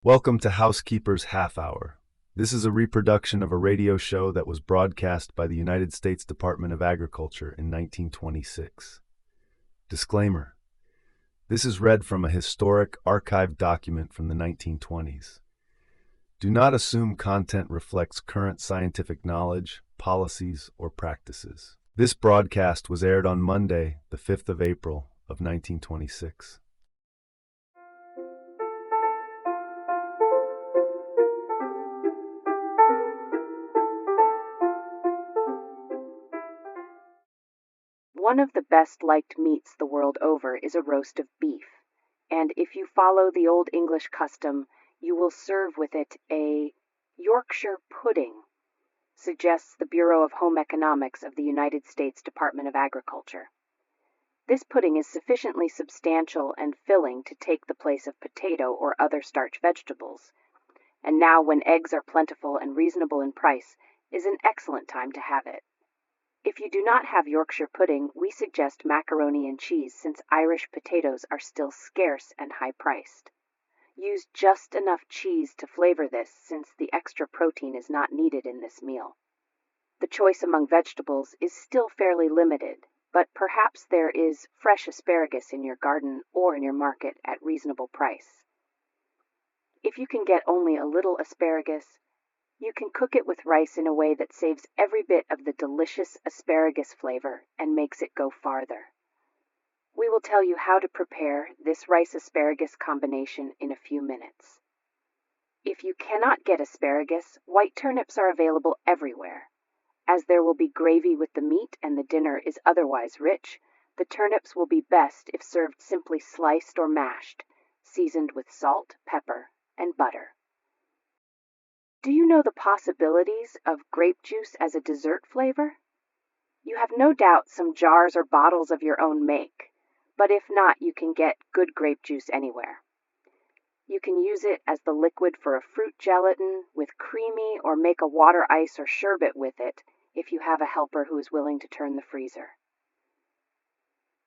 Welcome to Housekeeper's Half Hour. This is a reproduction of a radio show that was broadcast by the United States Department of Agriculture in 1926. Disclaimer: this is read from a historic archived document from the 1920s. Do not assume content reflects current scientific knowledge, policies, or practices. This broadcast was aired on Monday, the 5th of April of 1926. One of the best-liked meats the world over is a roast of beef, and if you follow the Old English custom, you will serve with it a Yorkshire pudding, suggests the Bureau of Home Economics of the United States Department of Agriculture. This pudding is sufficiently substantial and filling to take the place of potato or other starch vegetables, and now when eggs are plentiful and reasonable in price, is an excellent time to have it. If you do not have Yorkshire pudding, we suggest macaroni and cheese since Irish potatoes are still scarce and high-priced. Use just enough cheese to flavor this since the extra protein is not needed in this meal. The choice among vegetables is still fairly limited, but perhaps there is fresh asparagus in your garden or in your market at reasonable price. If you can get only a little asparagus, you can cook it with rice in a way that saves every bit of the delicious asparagus flavor and makes it go farther. We will tell you how to prepare this rice-asparagus combination in a few minutes. If you cannot get asparagus, white turnips are available everywhere. As there will be gravy with the meat and the dinner is otherwise rich, the turnips will be best if served simply sliced or mashed, seasoned with salt, pepper, and butter. Do you know the possibilities of grape juice as a dessert flavor? You have no doubt some jars or bottles of your own make, but if not, you can get good grape juice anywhere. You can use it as the liquid for a fruit gelatin with creamy or make a water ice or sherbet with it if you have a helper who is willing to turn the freezer.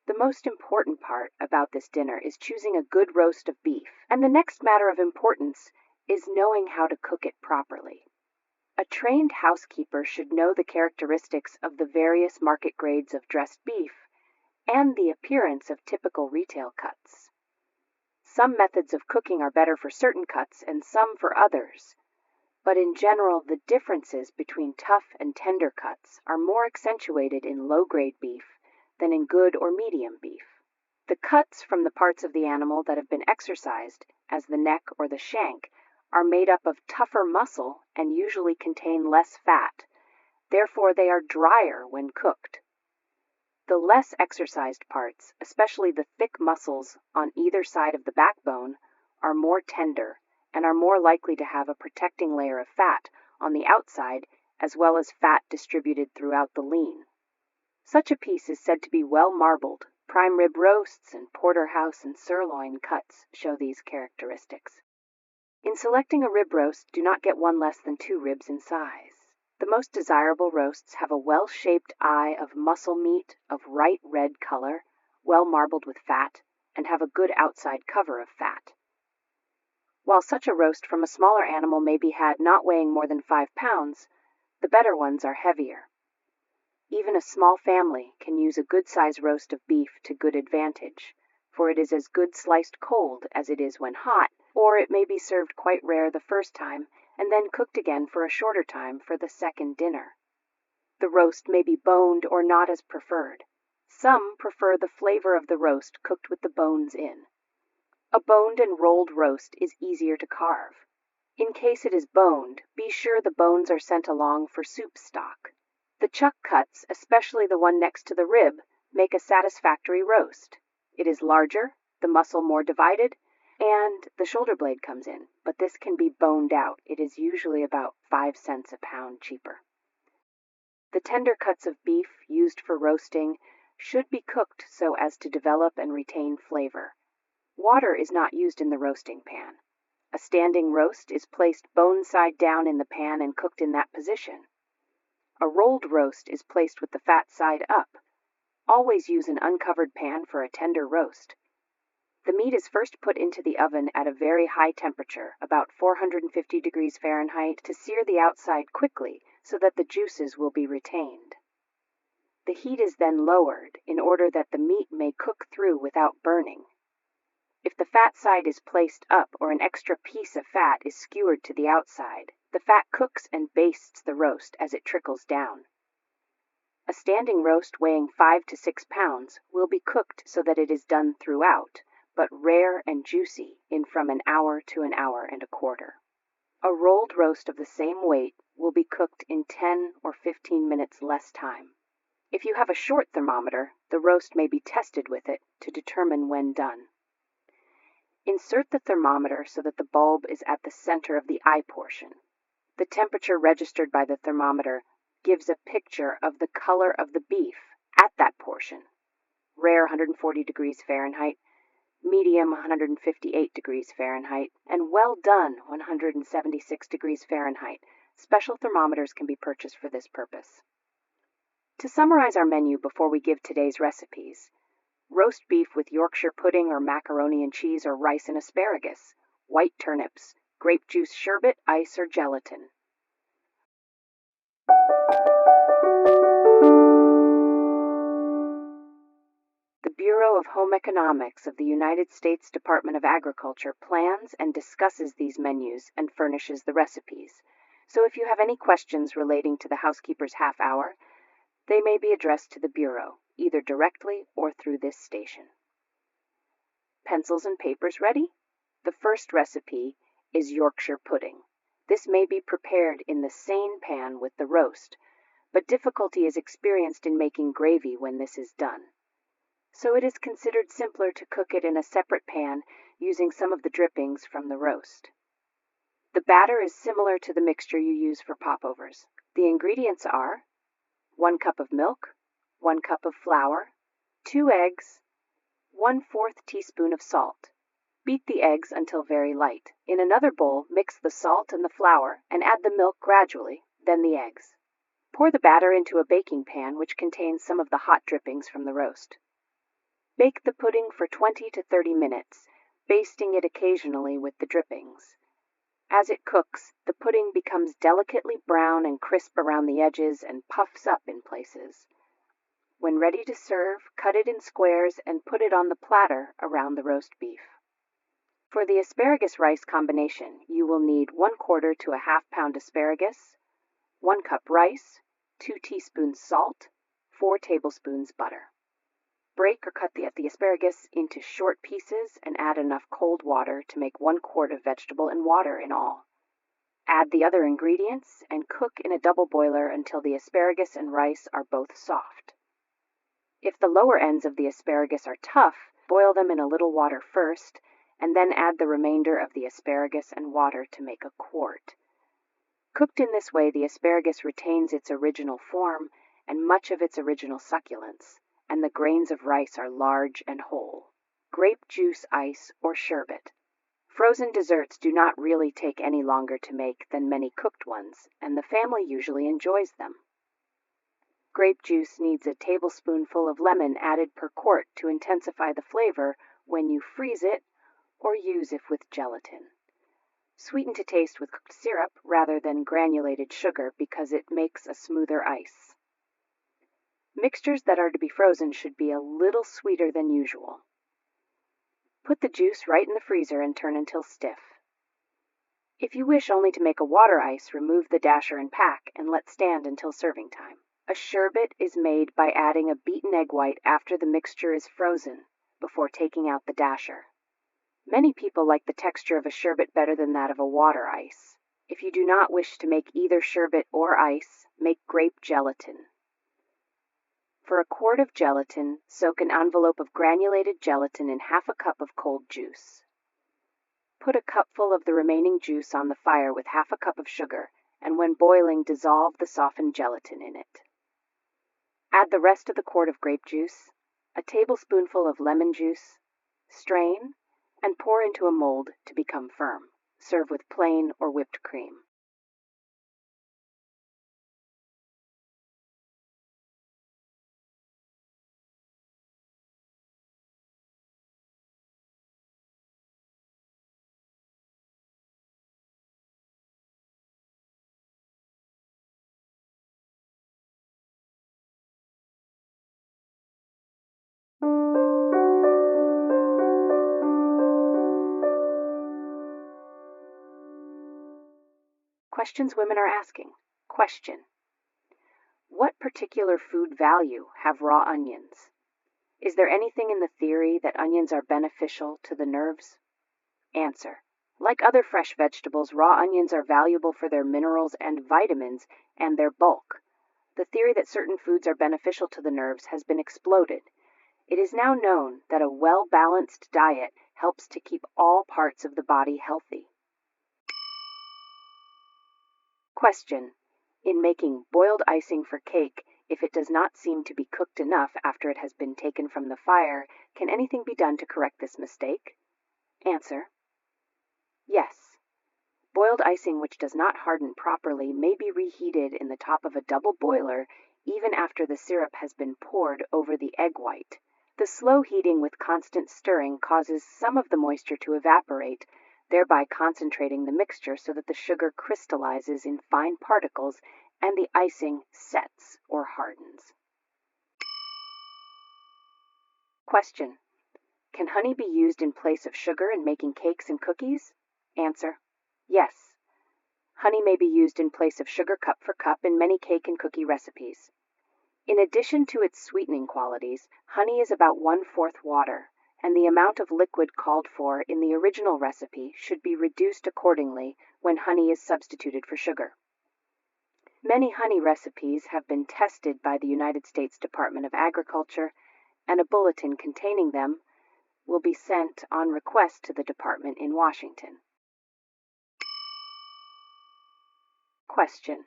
The most important part about this dinner is choosing a good roast of beef, and the next matter of importance is knowing how to cook it properly. A trained housekeeper should know the characteristics of the various market grades of dressed beef and the appearance of typical retail cuts. Some methods of cooking are better for certain cuts and some for others, but in general the differences between tough and tender cuts are more accentuated in low-grade beef than in good or medium beef. The cuts from the parts of the animal that have been exercised, as the neck or the shank, are made up of tougher muscle and usually contain less fat. Therefore, they are drier when cooked. The less exercised parts, especially the thick muscles on either side of the backbone, are more tender and are more likely to have a protecting layer of fat on the outside as well as fat distributed throughout the lean. Such a piece is said to be well marbled. Prime rib roasts and porterhouse and sirloin cuts show these characteristics. In selecting a rib roast, do not get one less than 2 ribs in size. The most desirable roasts have a well-shaped eye of muscle meat of right red color, well marbled with fat, and have a good outside cover of fat. While such a roast from a smaller animal may be had not weighing more than 5 pounds, the better ones are heavier. Even a small family can use a good-sized roast of beef to good advantage, for it is as good sliced cold as it is when hot, or it may be served quite rare the first time and then cooked again for a shorter time for the second dinner. The roast may be boned or not as preferred. Some prefer the flavor of the roast cooked with the bones in. A boned and rolled roast is easier to carve. In case it is boned, be sure the bones are sent along for soup stock. The chuck cuts, especially the one next to the rib, make a satisfactory roast. It is larger, the muscle more divided, and the shoulder blade comes in, but this can be boned out. It is usually about 5 cents a pound cheaper. The tender cuts of beef used for roasting should be cooked so as to develop and retain flavor. Water is not used in the roasting pan. A standing roast is placed bone side down in the pan and cooked in that position. A rolled roast is placed with the fat side up. Always use an uncovered pan for a tender roast. The meat is first put into the oven at a very high temperature, about 450 degrees Fahrenheit, to sear the outside quickly so that the juices will be retained. The heat is then lowered in order that the meat may cook through without burning. If the fat side is placed up or an extra piece of fat is skewered to the outside, the fat cooks and bastes the roast as it trickles down. A standing roast weighing 5 to 6 pounds will be cooked so that it is done throughout, but rare and juicy in from an hour to an hour and a quarter. A rolled roast of the same weight will be cooked in 10 or 15 minutes less time. If you have a short thermometer, the roast may be tested with it to determine when done. Insert the thermometer so that the bulb is at the center of the eye portion. The temperature registered by the thermometer gives a picture of the color of the beef at that portion. Rare 140 degrees Fahrenheit, medium 158 degrees Fahrenheit, and well done 176 degrees Fahrenheit. Special thermometers can be purchased for this purpose. To summarize our menu before we give today's recipes: roast beef with Yorkshire pudding or macaroni and cheese or rice and asparagus, white turnips, grape juice sherbet, ice, or gelatin. The Bureau of Home Economics of the United States Department of Agriculture plans and discusses these menus and furnishes the recipes. So if you have any questions relating to the housekeeper's half hour, they may be addressed to the Bureau, either directly or through this station. Pencils and papers ready? The first recipe is Yorkshire pudding. This may be prepared in the same pan with the roast, but difficulty is experienced in making gravy when this is done. So it is considered simpler to cook it in a separate pan using some of the drippings from the roast. The batter is similar to the mixture you use for popovers. The ingredients are 1 cup of milk, 1 cup of flour, 2 eggs, 1/4 teaspoon of salt. Beat the eggs until very light. In another bowl, mix the salt and the flour and add the milk gradually, then the eggs. Pour the batter into a baking pan which contains some of the hot drippings from the roast. Bake the pudding for 20 to 30 minutes, basting it occasionally with the drippings. As it cooks, the pudding becomes delicately brown and crisp around the edges and puffs up in places. When ready to serve, cut it in squares and put it on the platter around the roast beef. For the asparagus rice combination, you will need 1/4 to a 1/2 pound asparagus, 1 cup rice, 2 teaspoons salt, 4 tablespoons butter. Break or cut the asparagus into short pieces and add enough cold water to make 1 quart of vegetable and water in all. Add the other ingredients and cook in a double boiler until the asparagus and rice are both soft. If the lower ends of the asparagus are tough, boil them in a little water first, and then add the remainder of the asparagus and water to make a quart. Cooked in this way, the asparagus retains its original form and much of its original succulence, and the grains of rice are large and whole. Grape juice ice or sherbet. Frozen desserts do not really take any longer to make than many cooked ones, and the family usually enjoys them. Grape juice needs a tablespoonful of lemon added per quart to intensify the flavor when you freeze it or use if with gelatin. Sweeten to taste with cooked syrup rather than granulated sugar because it makes a smoother ice. Mixtures that are to be frozen should be a little sweeter than usual. Put the juice right in the freezer and turn until stiff. If you wish only to make a water ice, remove the dasher and pack and let stand until serving time. A sherbet is made by adding a beaten egg white after the mixture is frozen, before taking out the dasher. Many people like the texture of a sherbet better than that of a water ice. If you do not wish to make either sherbet or ice, make grape gelatin. For a quart of gelatin, soak an envelope of granulated gelatin in 1/2 cup of cold juice. Put a cupful of the remaining juice on the fire with 1/2 cup of sugar, and when boiling, dissolve the softened gelatin in it. Add the rest of the quart of grape juice, a tablespoonful of lemon juice, strain, and pour into a mold to become firm. Serve with plain or whipped cream. Questions women are asking. Question: what particular food value have raw onions? Is there anything in the theory that onions are beneficial to the nerves? Answer: like other fresh vegetables, raw onions are valuable for their minerals and vitamins and their bulk. The theory that certain foods are beneficial to the nerves has been exploded. It is now known that a well-balanced diet helps to keep all parts of the body healthy. Question: in making boiled icing for cake, if it does not seem to be cooked enough after it has been taken from the fire, can anything be done to correct this mistake? Answer: yes. Boiled icing which does not harden properly may be reheated in the top of a double boiler even after the syrup has been poured over the egg white. The slow heating with constant stirring causes some of the moisture to evaporate, thereby concentrating the mixture so that the sugar crystallizes in fine particles and the icing sets or hardens. Question: can honey be used in place of sugar in making cakes and cookies? Answer: yes. Honey may be used in place of sugar cup for cup in many cake and cookie recipes. In addition to its sweetening qualities, honey is about 1/4 water, and the amount of liquid called for in the original recipe should be reduced accordingly when honey is substituted for sugar. Many honey recipes have been tested by the United States Department of Agriculture, and a bulletin containing them will be sent on request to the department in Washington. Question: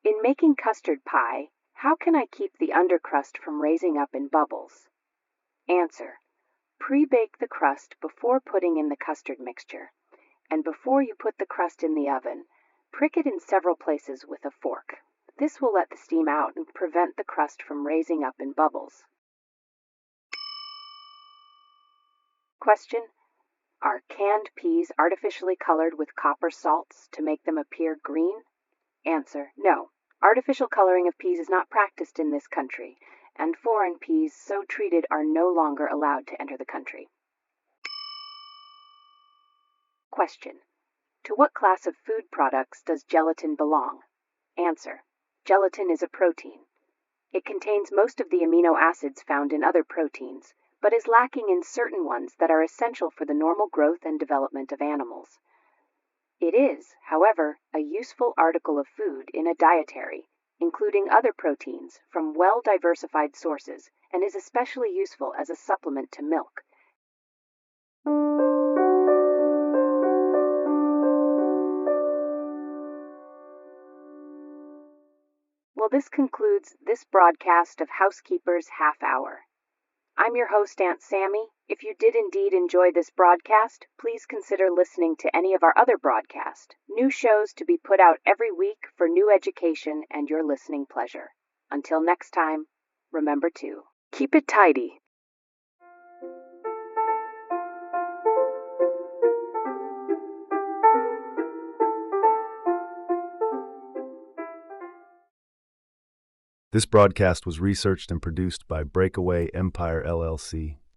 in making custard pie, how can I keep the undercrust from raising up in bubbles? Answer: pre-bake the crust before putting in the custard mixture, and before you put the crust in the oven, prick it in several places with a fork. This will let the steam out and prevent the crust from raising up in bubbles. Question: are canned peas artificially colored with copper salts to make them appear green? Answer: no. Artificial coloring of peas is not practiced in this country, and foreign peas so treated are no longer allowed to enter the country. Question: to what class of food products does gelatin belong? Answer: gelatin is a protein. It contains most of the amino acids found in other proteins, but is lacking in certain ones that are essential for the normal growth and development of animals. It is, however, a useful article of food in a dietary, including other proteins from well-diversified sources, and is especially useful as a supplement to milk. Well, this concludes this broadcast of Housekeeper's Half Hour. I'm your host, Aunt Sammy. If you did indeed enjoy this broadcast, please consider listening to any of our other broadcasts. New shows to be put out every week for new education and your listening pleasure. Until next time, remember to keep it tidy. This broadcast was researched and produced by Breakaway Empire LLC.